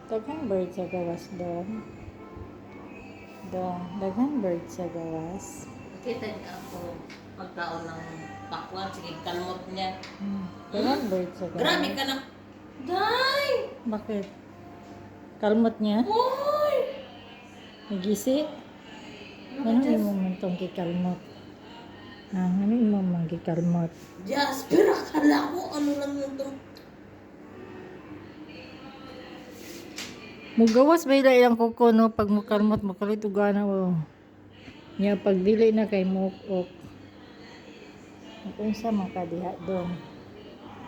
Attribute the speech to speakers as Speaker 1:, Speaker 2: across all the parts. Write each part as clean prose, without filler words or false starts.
Speaker 1: Daghang bird sa gawas dong. Dong, daghang bird sa gawas.
Speaker 2: Kita niya ako pagkaon ng pakwan, sige, kalmot niya.
Speaker 1: Daghang bird sa gawas.
Speaker 2: Grabe ka na. Day!
Speaker 1: Bakit? Kalmot niya?
Speaker 2: Hoy!
Speaker 1: Nagisi? Ano imong mantong kikalmot? Ano imong man kikalmot?
Speaker 2: Jasper, akala ko ano lang yun to.
Speaker 1: Mugawas ba ilang kuko no pag mukalmot makalit ugana o. Nya pag dili na kay mukok. Kung sa makadiha dong.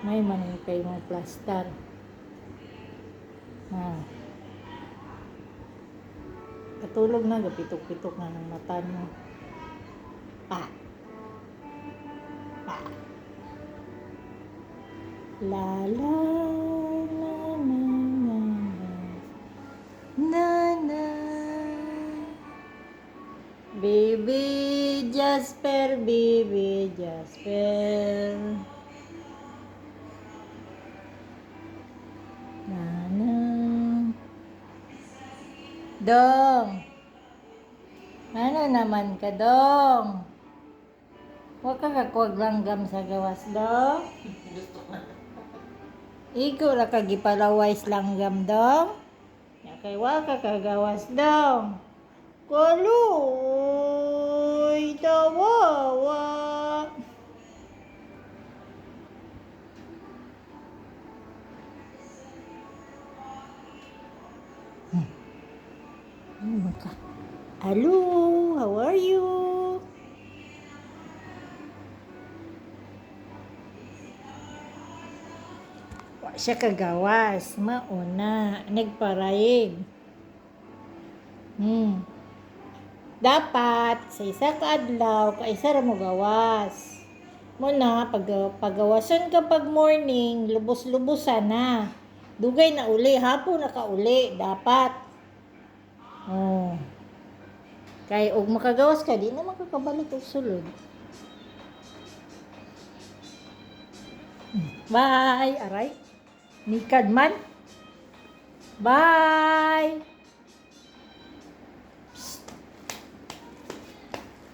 Speaker 1: May man kay mo plaster. Katulog na gapitok-pitok na ng mata mo. Pa. Pa. La la la na na na na. Baby Jasper, baby Jasper. Na na. Dong. Ano naman ka, Dong? Huwag ka kakuwag langgam sa gawas, Dong.
Speaker 2: Gusto ko na.
Speaker 1: Ikaw ra ka gipalawais langgam, Dong. Kay wa ka kagawas, Dong. Kaloy, tawawa. Ano ba ka? Hello, how are you? Wa siya kagawas, mauna, nagparayig. Dapat sa isa ka adlaw, kaisa ra mo gawas. Muna pagawason ka pag morning, lubos-lubosan na. Dugay na uli, hapon na ka uli, dapat. Oh. Kay og makagawas ka, di na makakabalik og sulod. Bye, aray. Nikad man. Bye. Psst.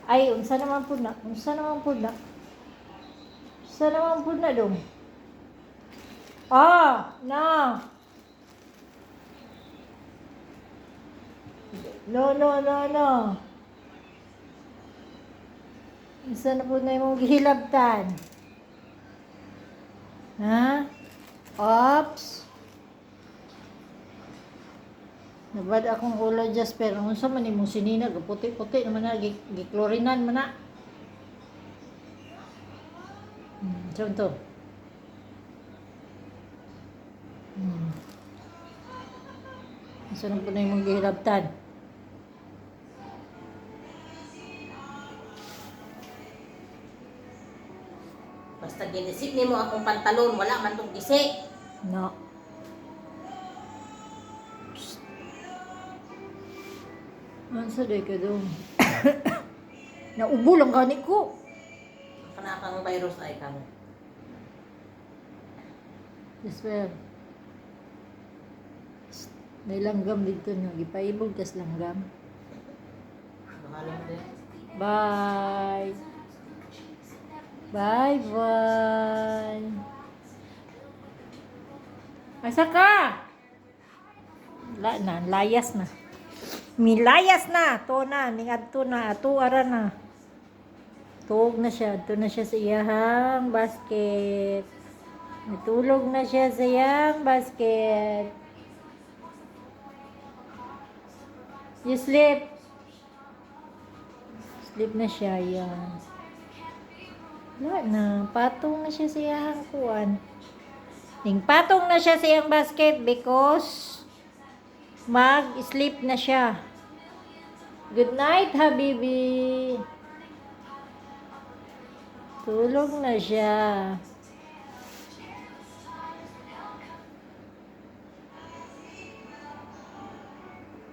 Speaker 1: Ay, unsa naman po na? Unsa naman po na? Unsa naman po na dong? Na. No. Unsa na po na imong gihilabtan? Ha? Ops. Nabad akong ulo, Jasper. Unsa man imong sinina? Puti-puti naman na. Giklorinan man na. Saan to? Unsa na po na imong gihilabtan?
Speaker 2: Basta ginisip ni mo akong pantalon, wala man tong gisi.
Speaker 1: No. Unsa day ka dong? Naubo lang gani ko.
Speaker 2: Kanakang virus ay kamo.
Speaker 1: Jasper. May langgam dito nyo. Gipaibog kas langgam.
Speaker 2: Bahala mo din.
Speaker 1: Bye. Bye. Asa ka? Layas na. Milayas na. To na. Ningadto na. Atuara na. Tuog na siya. Ito na siya sa iyahang basket. Natulog na siya sa iyang basket. You sleep. Sleep na siya. Yan. Wala na. Patong na siya sa iyang kuwan. Patong na siya sa iyang basket because mag-sleep na siya. Good night, habibi. Tulog na siya.